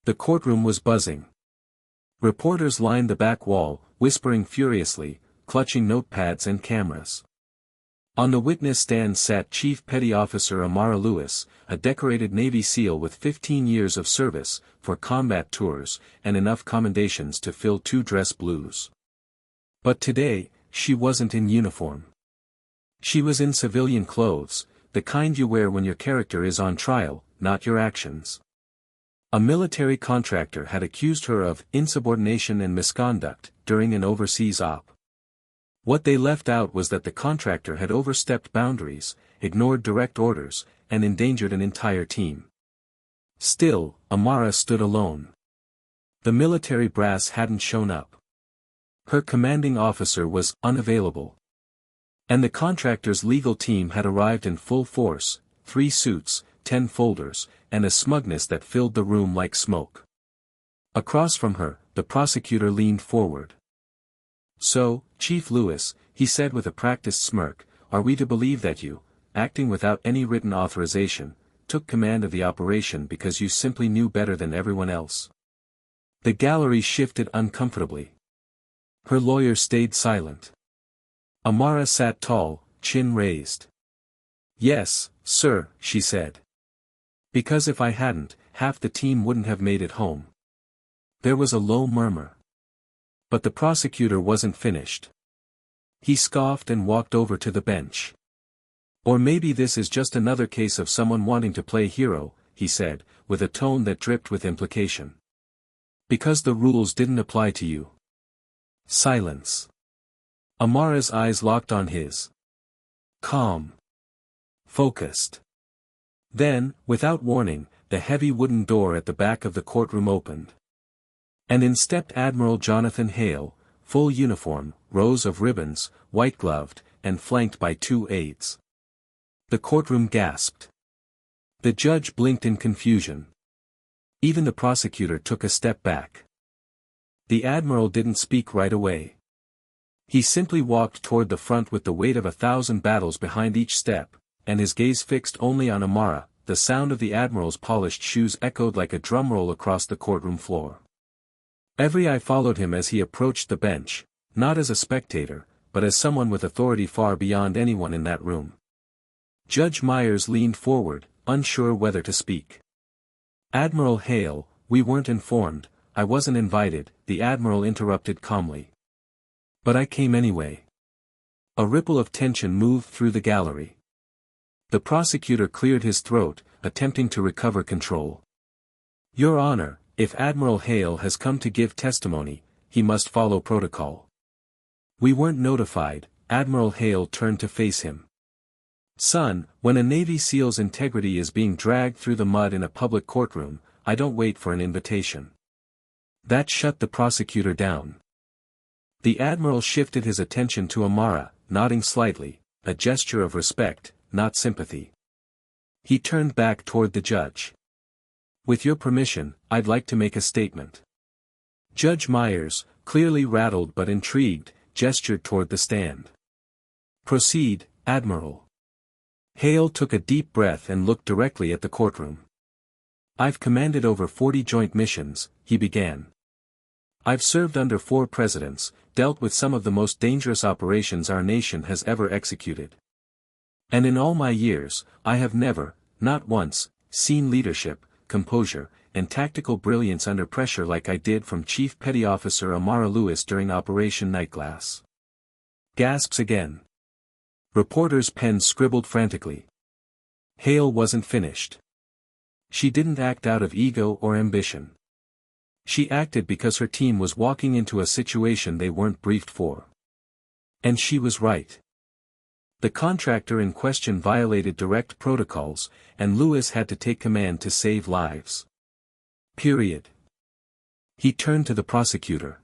The courtroom was buzzing. Reporters lined the back wall, whispering furiously, clutching notepads and cameras. On the witness stand sat Chief Petty Officer Amara Lewis, a decorated Navy SEAL with 15 years of service, for combat tours, and enough commendations to fill 2 dress blues. But today, she wasn't in uniform. She was in civilian clothes, the kind you wear when your character is on trial, not your actions. A military contractor had accused her of insubordination and misconduct during an overseas op. What they left out was that the contractor had overstepped boundaries, ignored direct orders, and endangered an entire team. Still, Amara stood alone. The military brass hadn't shown up. Her commanding officer was unavailable. And the contractor's legal team had arrived in full force, 3 suits, 10 folders, and a smugness that filled the room like smoke. Across from her, the prosecutor leaned forward. "So, Chief Lewis," he said with a practiced smirk, "are we to believe that you, acting without any written authorization, took command of the operation because you simply knew better than everyone else?" The gallery shifted uncomfortably. Her lawyer stayed silent. Amara sat tall, chin raised. "Yes, sir," she said. "Because if I hadn't, half the team wouldn't have made it home." There was a low murmur. But the prosecutor wasn't finished. He scoffed and walked over to the bench. "Or maybe this is just another case of someone wanting to play hero," he said, with a tone that dripped with implication. "Because the rules didn't apply to you." Silence. Amara's eyes locked on his. Calm. Focused. Then, without warning, the heavy wooden door at the back of the courtroom opened. And in stepped Admiral Jonathan Hale, full uniform, rows of ribbons, white-gloved, and flanked by 2 aides. The courtroom gasped. The judge blinked in confusion. Even the prosecutor took a step back. The Admiral didn't speak right away. He simply walked toward the front with the weight of 1,000 battles behind each step, and his gaze fixed only on Amara. The sound of the Admiral's polished shoes echoed like a drumroll across the courtroom floor. Every eye followed him as he approached the bench, not as a spectator, but as someone with authority far beyond anyone in that room. Judge Myers leaned forward, unsure whether to speak. "Admiral Hale, we weren't informed, I wasn't invited," the Admiral interrupted calmly. "But I came anyway." A ripple of tension moved through the gallery. The prosecutor cleared his throat, attempting to recover control. "Your Honor, if Admiral Hale has come to give testimony, he must follow protocol." "We weren't notified," Admiral Hale turned to face him. "Son, when a Navy SEAL's integrity is being dragged through the mud in a public courtroom, I don't wait for an invitation." That shut the prosecutor down. The Admiral shifted his attention to Amara, nodding slightly, a gesture of respect, not sympathy. He turned back toward the judge. "With your permission, I'd like to make a statement." Judge Myers, clearly rattled but intrigued, gestured toward the stand. "Proceed, Admiral." Hale took a deep breath and looked directly at the courtroom. "I've commanded over 40 joint missions," he began. "I've served under 4 presidents, dealt with some of the most dangerous operations our nation has ever executed. And in all my years, I have never, not once, seen leadership, composure, and tactical brilliance under pressure like I did from Chief Petty Officer Amara Lewis during Operation Nightglass." Gasps again. Reporters' pens scribbled frantically. Hale wasn't finished. She didn't act out of ego or ambition. She acted because her team was walking into a situation they weren't briefed for. And she was right. The contractor in question violated direct protocols, and Lewis had to take command to save lives. Period. He turned to the prosecutor.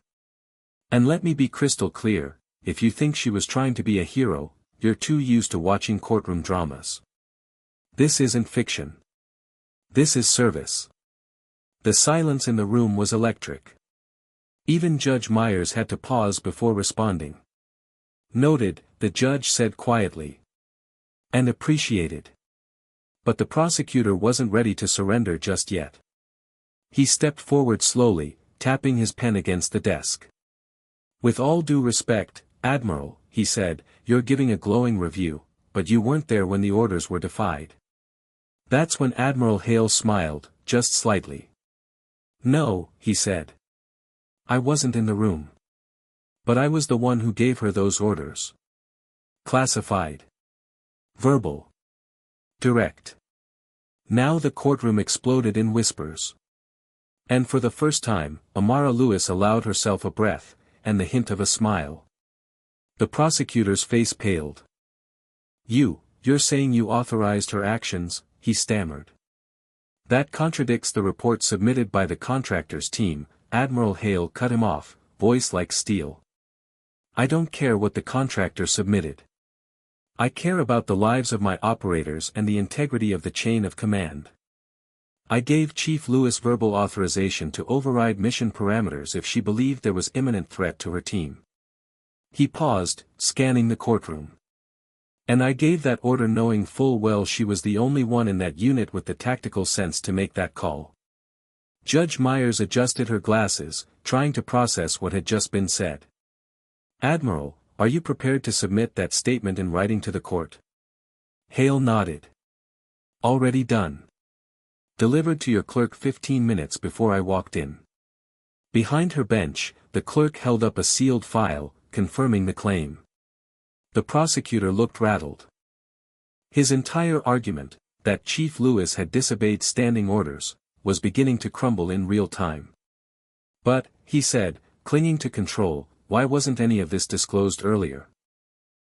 "And let me be crystal clear, if you think she was trying to be a hero, you're too used to watching courtroom dramas. This isn't fiction. This is service." The silence in the room was electric. Even Judge Myers had to pause before responding. "Noted," the judge said quietly. "And appreciated." But the prosecutor wasn't ready to surrender just yet. He stepped forward slowly, tapping his pen against the desk. "With all due respect, Admiral," he said, "you're giving a glowing review, but you weren't there when the orders were defied." That's when Admiral Hale smiled, just slightly. "No," he said. "I wasn't in the room. But I was the one who gave her those orders. Classified. Verbal. Direct." Now the courtroom exploded in whispers. And for the first time, Amara Lewis allowed herself a breath, and the hint of a smile. The prosecutor's face paled. You're saying you authorized her actions," he stammered. "That contradicts the report submitted by the contractors team," Admiral Hale cut him off, voice like steel. "I don't care what the contractor submitted. I care about the lives of my operators and the integrity of the chain of command. I gave Chief Lewis verbal authorization to override mission parameters if she believed there was imminent threat to her team." He paused, scanning the courtroom. "And I gave that order knowing full well she was the only one in that unit with the tactical sense to make that call." Judge Myers adjusted her glasses, trying to process what had just been said. "Admiral, are you prepared to submit that statement in writing to the court?" Hale nodded. "Already done. Delivered to your clerk 15 minutes before I walked in." Behind her bench, the clerk held up a sealed file, confirming the claim. The prosecutor looked rattled. His entire argument, that Chief Lewis had disobeyed standing orders, was beginning to crumble in real time. "But," he said, clinging to control, "why wasn't any of this disclosed earlier?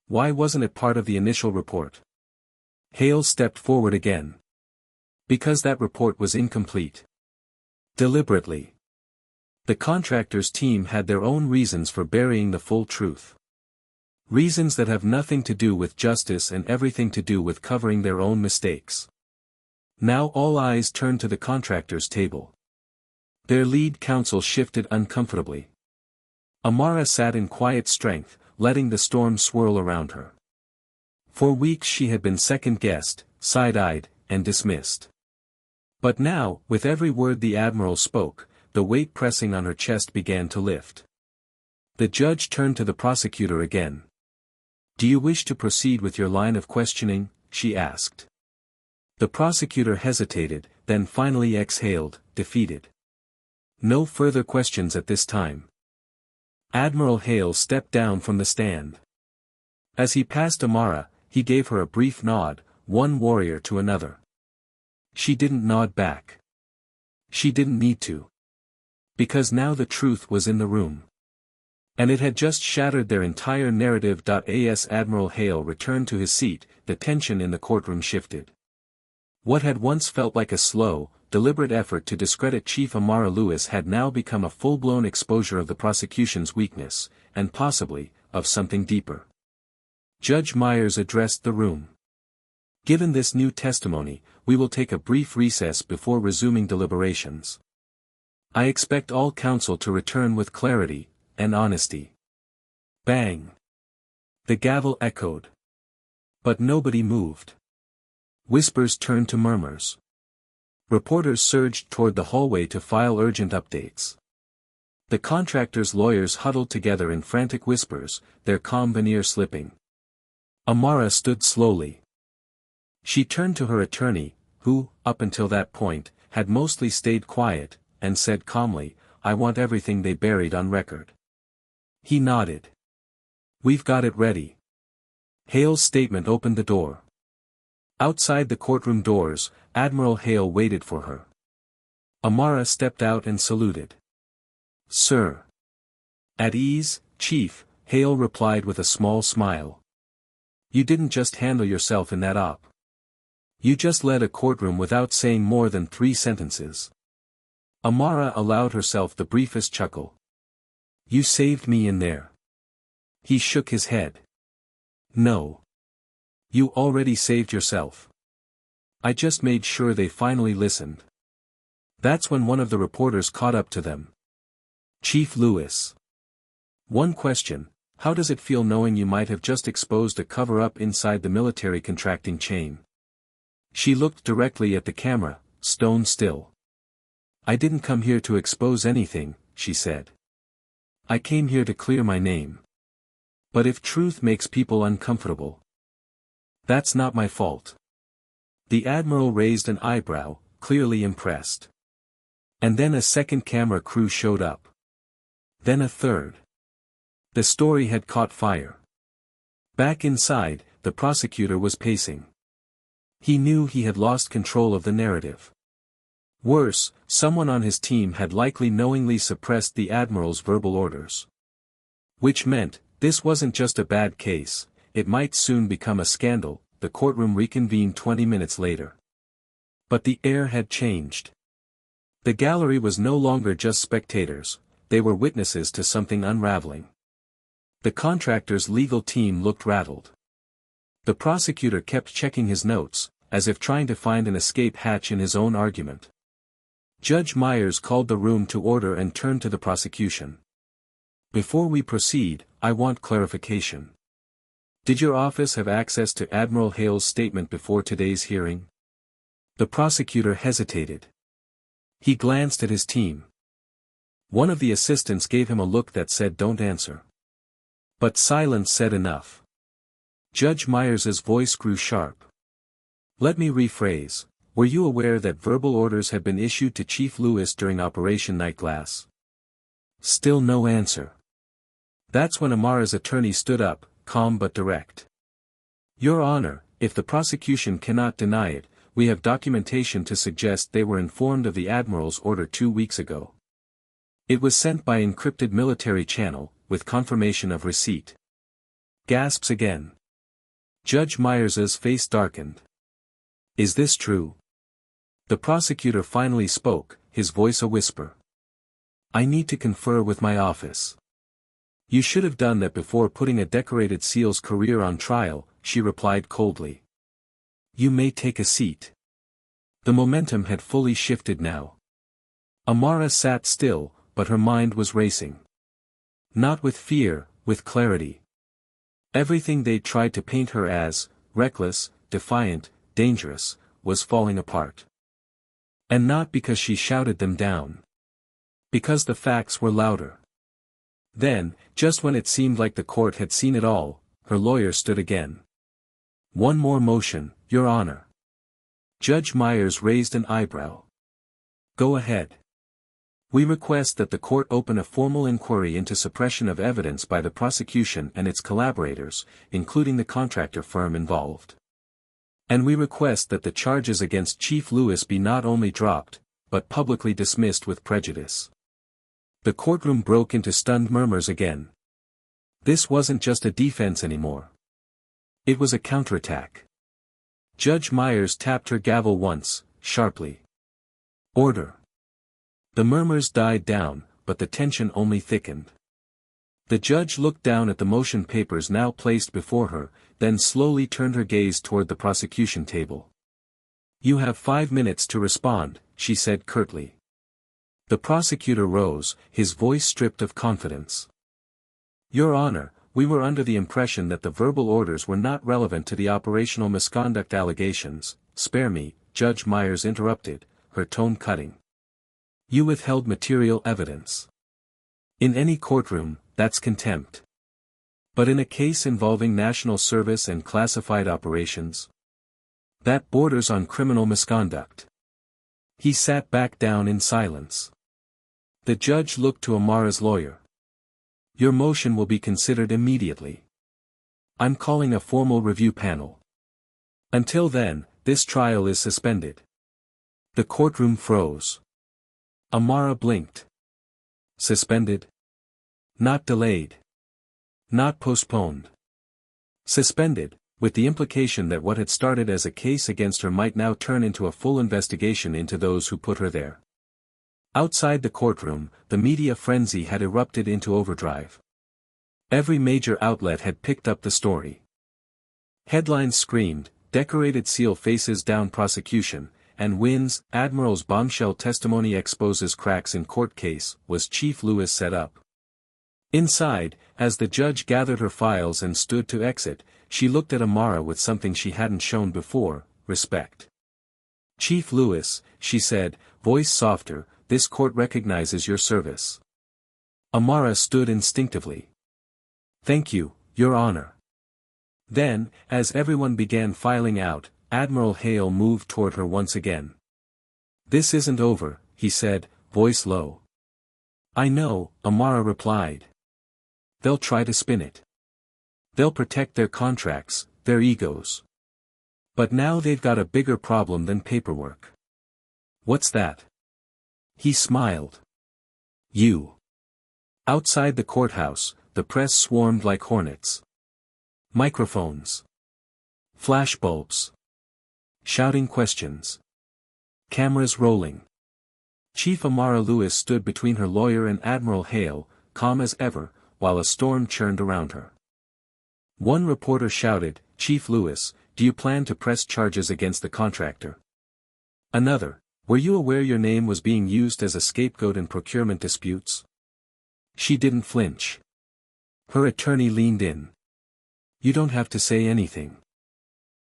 Why wasn't it part of the initial report?" Hale stepped forward again. "Because that report was incomplete. Deliberately. The contractors team had their own reasons for burying the full truth. Reasons that have nothing to do with justice and everything to do with covering their own mistakes." Now all eyes turned to the contractors' table. Their lead counsel shifted uncomfortably. Amara sat in quiet strength, letting the storm swirl around her. For weeks she had been second-guessed, side-eyed, and dismissed. But now, with every word the Admiral spoke, the weight pressing on her chest began to lift. The judge turned to the prosecutor again. "Do you wish to proceed with your line of questioning?" she asked. The prosecutor hesitated, then finally exhaled, defeated. "No further questions at this time." Admiral Hale stepped down from the stand. As he passed Amara, he gave her a brief nod, one warrior to another. She didn't nod back. She didn't need to. Because now the truth was in the room. And it had just shattered their entire narrative. As Admiral Hale returned to his seat, the tension in the courtroom shifted. What had once felt like a slow, deliberate effort to discredit Chief Amara Lewis had now become a full-blown exposure of the prosecution's weakness, and possibly, of something deeper. Judge Myers addressed the room. "Given this new testimony, we will take a brief recess before resuming deliberations. I expect all counsel to return with clarity and honesty." Bang! The gavel echoed. But nobody moved. Whispers turned to murmurs. Reporters surged toward the hallway to file urgent updates. The contractors' lawyers huddled together in frantic whispers, their calm veneer slipping. Amara stood slowly. She turned to her attorney, who, up until that point, had mostly stayed quiet, and said calmly, "I want everything they buried on record." He nodded. "We've got it ready." Hale's statement opened the door. Outside the courtroom doors, Admiral Hale waited for her. Amara stepped out and saluted. "Sir." "At ease, Chief," Hale replied with a small smile. "You didn't just handle yourself in that op. You just led a courtroom without saying more than 3 sentences." Amara allowed herself the briefest chuckle. "You saved me in there." He shook his head. "No. You already saved yourself. I just made sure they finally listened." That's when one of the reporters caught up to them. "Chief Lewis. One question, how does it feel knowing you might have just exposed a cover-up inside the military contracting chain?" She looked directly at the camera, stone still. I didn't come here to expose anything, she said. I came here to clear my name. But if truth makes people uncomfortable, that's not my fault. The Admiral raised an eyebrow, clearly impressed. And then a second camera crew showed up. Then a third. The story had caught fire. Back inside, the prosecutor was pacing. He knew he had lost control of the narrative. Worse, someone on his team had likely knowingly suppressed the Admiral's verbal orders. Which meant, this wasn't just a bad case, it might soon become a scandal. The courtroom reconvened 20 minutes later. But the air had changed. The gallery was no longer just spectators, they were witnesses to something unraveling. The contractors' legal team looked rattled. The prosecutor kept checking his notes, as if trying to find an escape hatch in his own argument. Judge Myers called the room to order and turned to the prosecution. Before we proceed, I want clarification. Did your office have access to Admiral Hale's statement before today's hearing? The prosecutor hesitated. He glanced at his team. One of the assistants gave him a look that said don't answer. But silence said enough. Judge Myers's voice grew sharp. Let me rephrase, were you aware that verbal orders had been issued to Chief Lewis during Operation Nightglass? Still no answer. That's when Amara's attorney stood up, calm but direct. Your Honor, if the prosecution cannot deny it, we have documentation to suggest they were informed of the Admiral's order 2 weeks ago. It was sent by encrypted military channel, with confirmation of receipt. Gasps again. Judge Myers's face darkened. Is this true? The prosecutor finally spoke, his voice a whisper. I need to confer with my office. You should have done that before putting a decorated SEAL's career on trial, she replied coldly. You may take a seat. The momentum had fully shifted now. Amara sat still, but her mind was racing. Not with fear, with clarity. Everything they'd tried to paint her as, reckless, defiant, dangerous, was falling apart. And not because she shouted them down. Because the facts were louder. Then, just when it seemed like the court had seen it all, her lawyer stood again. One more motion, Your Honor. Judge Myers raised an eyebrow. Go ahead. We request that the court open a formal inquiry into suppression of evidence by the prosecution and its collaborators, including the contractor firm involved. And we request that the charges against Chief Lewis be not only dropped, but publicly dismissed with prejudice. The courtroom broke into stunned murmurs again. This wasn't just a defense anymore. It was a counterattack. Judge Myers tapped her gavel once, sharply. Order. The murmurs died down, but the tension only thickened. The judge looked down at the motion papers now placed before her, then slowly turned her gaze toward the prosecution table. You have 5 minutes to respond, she said curtly. The prosecutor rose, his voice stripped of confidence. Your Honor, we were under the impression that the verbal orders were not relevant to the operational misconduct allegations. Spare me, Judge Myers interrupted, her tone cutting. You withheld material evidence. In any courtroom, that's contempt. But in a case involving national service and classified operations, that borders on criminal misconduct. He sat back down in silence. The judge looked to Amara's lawyer. Your motion will be considered immediately. I'm calling a formal review panel. Until then, this trial is suspended. The courtroom froze. Amara blinked. Suspended? Not delayed. Not postponed. Suspended, with the implication that what had started as a case against her might now turn into a full investigation into those who put her there. Outside the courtroom, the media frenzy had erupted into overdrive. Every major outlet had picked up the story. Headlines screamed, Decorated SEAL faces down prosecution, and wins, Admiral's bombshell testimony exposes cracks in court case, was Chief Lewis set up. Inside, as the judge gathered her files and stood to exit, she looked at Amara with something she hadn't shown before, respect. Chief Lewis, she said, voice softer, this court recognizes your service. Amara stood instinctively. Thank you, Your Honor. Then, as everyone began filing out, Admiral Hale moved toward her once again. This isn't over, he said, voice low. I know, Amara replied. They'll try to spin it. They'll protect their contracts, their egos. But now they've got a bigger problem than paperwork. What's that? He smiled. You. Outside the courthouse, the press swarmed like hornets. Microphones. Flashbulbs. Shouting questions. Cameras rolling. Chief Amara Lewis stood between her lawyer and Admiral Hale, calm as ever, while a storm churned around her. One reporter shouted, Chief Lewis, do you plan to press charges against the contractor? Another, were you aware your name was being used as a scapegoat in procurement disputes? She didn't flinch. Her attorney leaned in. You don't have to say anything.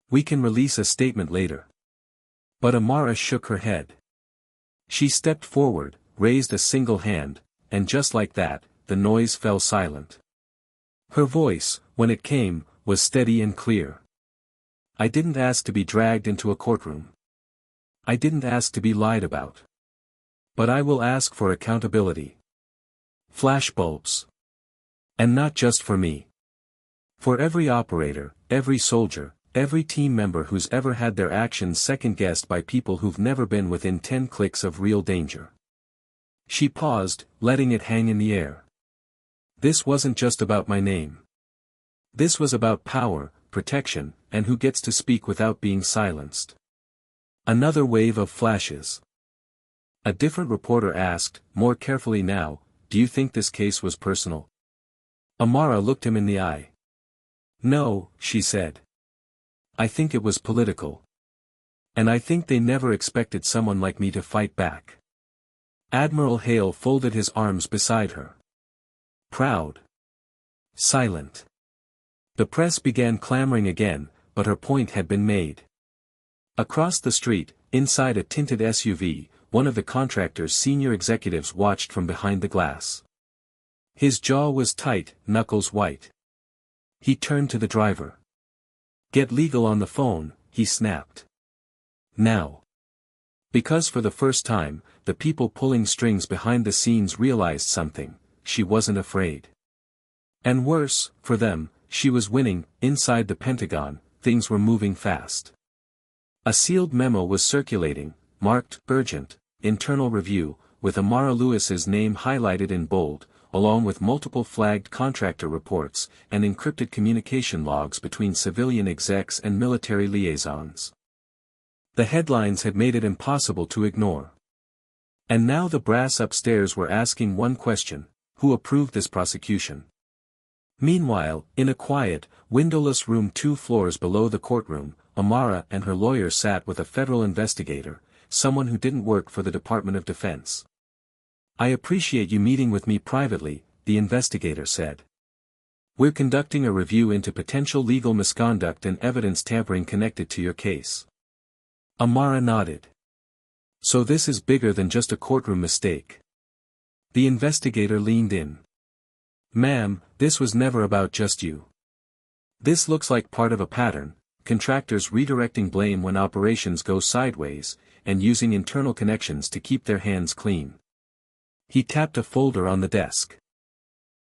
We can release a statement later. But Amara shook her head. She stepped forward, raised a single hand, and just like that, the noise fell silent. Her voice, when it came, was steady and clear. I didn't ask to be dragged into a courtroom. I didn't ask to be lied about. But I will ask for accountability. Flashbulbs. And not just for me. For every operator, every soldier, every team member who's ever had their actions second-guessed by people who've never been within 10 clicks of real danger. She paused, letting it hang in the air. This wasn't just about my name. This was about power, protection, and who gets to speak without being silenced. Another wave of flashes. A different reporter asked, more carefully now, do you think this case was personal? Amara looked him in the eye. No, she said. I think it was political. And I think they never expected someone like me to fight back. Admiral Hale folded his arms beside her. Proud. Silent. The press began clamoring again, but her point had been made. Across the street, inside a tinted SUV, one of the contractor's senior executives watched from behind the glass. His jaw was tight, knuckles white. He turned to the driver. Get legal on the phone, he snapped. Now. Because for the first time, the people pulling strings behind the scenes realized something, she wasn't afraid. And worse, for them, she was winning. Inside the Pentagon, things were moving fast. A sealed memo was circulating, marked, urgent, internal review, with Amara Lewis's name highlighted in bold, along with multiple flagged contractor reports, and encrypted communication logs between civilian execs and military liaisons. The headlines had made it impossible to ignore. And now the brass upstairs were asking one question, who approved this prosecution? Meanwhile, in a quiet, windowless room 2 floors below the courtroom, Amara and her lawyer sat with a federal investigator, someone who didn't work for the Department of Defense. I appreciate you meeting with me privately, the investigator said. We're conducting a review into potential legal misconduct and evidence tampering connected to your case. Amara nodded. So this is bigger than just a courtroom mistake. The investigator leaned in. Ma'am, this was never about just you. This looks like part of a pattern, contractors redirecting blame when operations go sideways, and using internal connections to keep their hands clean. He tapped a folder on the desk.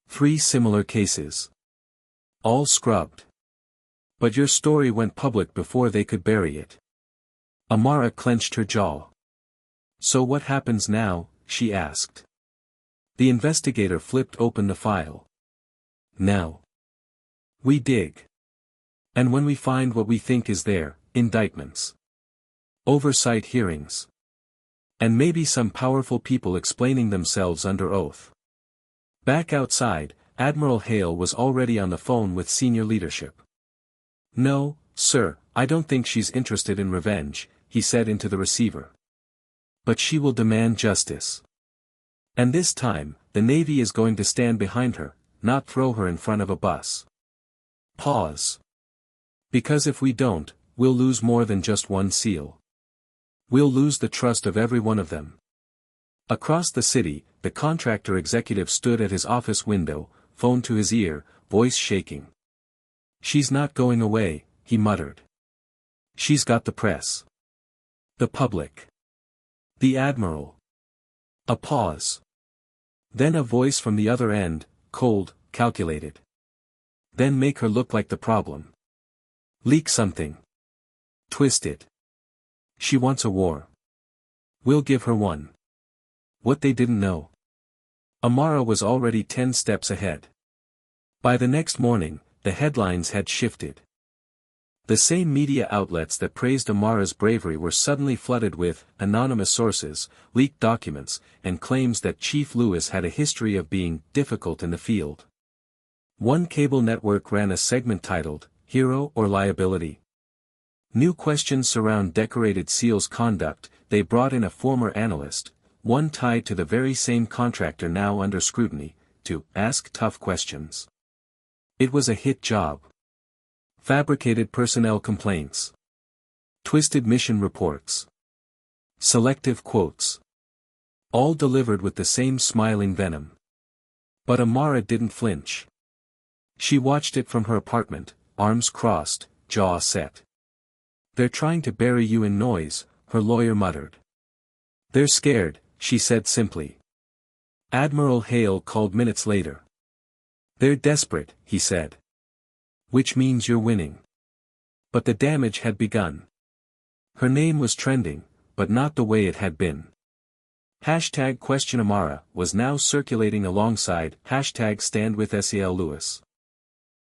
3 similar cases. All scrubbed. But your story went public before they could bury it. Amara clenched her jaw. So what happens now? She asked. The investigator flipped open the file. Now. We dig. And when we find what we think is there, indictments. Oversight hearings. And maybe some powerful people explaining themselves under oath. Back outside, Admiral Hale was already on the phone with senior leadership. No, sir, I don't think she's interested in revenge, he said into the receiver. But she will demand justice. And this time, the Navy is going to stand behind her, not throw her in front of a bus. Pause. Because if we don't, we'll lose more than just one SEAL. We'll lose the trust of every one of them. Across the city, the contractor executive stood at his office window, phone to his ear, voice shaking. "She's not going away," he muttered. "She's got the press. The public. The Admiral." A pause. Then a voice from the other end, cold, calculated. "Then make her look like the problem. Leak something. Twist it. She wants a war. We'll give her one." What they didn't know. Amara was already 10 steps ahead. By the next morning, the headlines had shifted. The same media outlets that praised Amara's bravery were suddenly flooded with anonymous sources, leaked documents, and claims that Chief Lewis had a history of being difficult in the field. One cable network ran a segment titled, "Hero or Liability?" New questions surround decorated SEAL's conduct. They brought in a former analyst, one tied to the very same contractor now under scrutiny, to ask tough questions. It was a hit job. Fabricated personnel complaints. Twisted mission reports. Selective quotes. All delivered with the same smiling venom. But Amara didn't flinch. She watched it from her apartment, arms crossed, jaw set. "They're trying to bury you in noise," her lawyer muttered. "They're scared," she said simply. Admiral Hale called minutes later. "They're desperate," he said. "Which means you're winning." But the damage had begun. Her name was trending, but not the way it had been. #QuestionAmara was now circulating alongside #StandWithSEL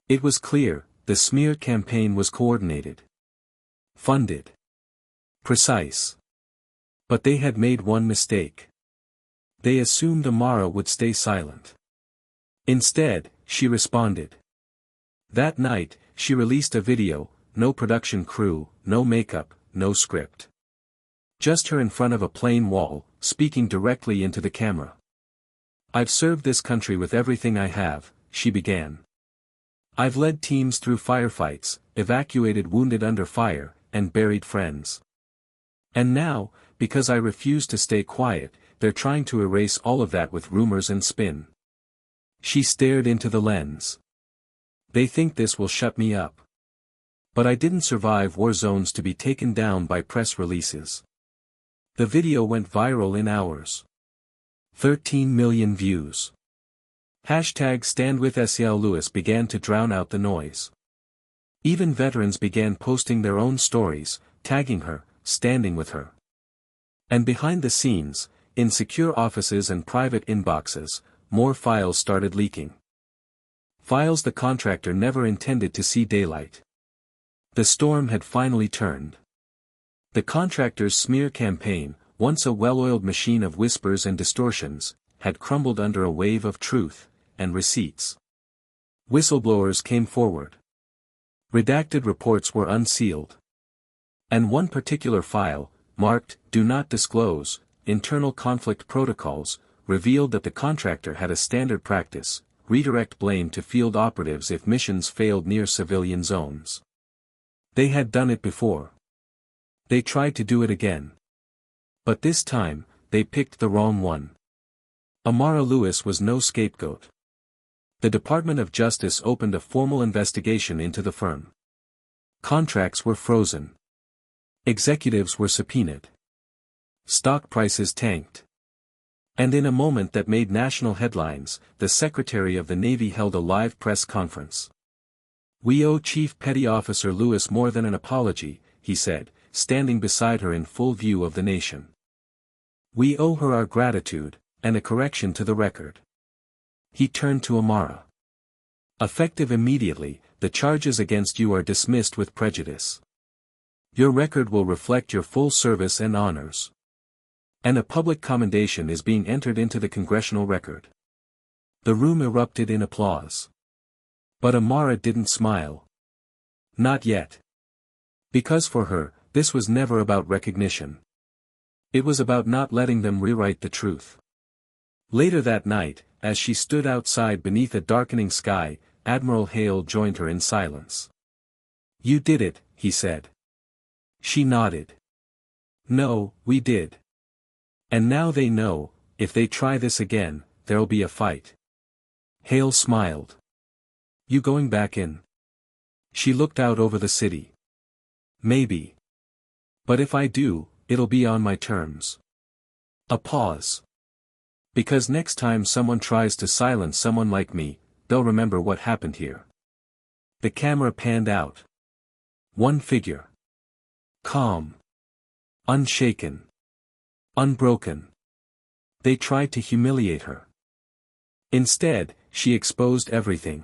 It was clear, the smear campaign was coordinated. Funded. Precise. But they had made one mistake. They assumed Amara would stay silent. Instead, she responded. That night, she released a video, no production crew, no makeup, no script. Just her in front of a plain wall, speaking directly into the camera. "I've served this country with everything I have," she began. "I've led teams through firefights, evacuated wounded under fire, and buried friends. And now, because I refuse to stay quiet, they're trying to erase all of that with rumors and spin." She stared into the lens. "They think this will shut me up. But I didn't survive war zones to be taken down by press releases." The video went viral in hours. 13 million views. #StandWithSEL began to drown out the noise. Even veterans began posting their own stories, tagging her, standing with her. And behind the scenes, in secure offices and private inboxes, more files started leaking. Files the contractor never intended to see daylight. The storm had finally turned. The contractor's smear campaign, once a well-oiled machine of whispers and distortions, had crumbled under a wave of truth and receipts. Whistleblowers came forward. Redacted reports were unsealed. And one particular file, marked, "Do Not Disclose," Internal Conflict Protocols, revealed that the contractor had a standard practice, redirect blame to field operatives if missions failed near civilian zones. They had done it before. They tried to do it again. But this time, they picked the wrong one. Amara Lewis was no scapegoat. The Department of Justice opened a formal investigation into the firm. Contracts were frozen. Executives were subpoenaed. Stock prices tanked. And in a moment that made national headlines, the Secretary of the Navy held a live press conference. "We owe Chief Petty Officer Lewis more than an apology," he said, standing beside her in full view of the nation. "We owe her our gratitude, and a correction to the record." He turned to Amara. "Effective immediately, the charges against you are dismissed with prejudice. Your record will reflect your full service and honors. And a public commendation is being entered into the congressional record." The room erupted in applause. But Amara didn't smile. Not yet. Because for her, this was never about recognition. It was about not letting them rewrite the truth. Later that night, as she stood outside beneath a darkening sky, Admiral Hale joined her in silence. "You did it," he said. She nodded. "No, we did. And now they know, If they try this again, there'll be a fight. Hale smiled. You going back in? She looked out over the city. Maybe. But if I do, it'll be on my terms. A pause. Because next time someone tries to silence someone like me, they'll remember what happened here. The camera panned out. One figure. Calm. Unshaken. Unbroken. They tried to humiliate her. Instead, she exposed everything.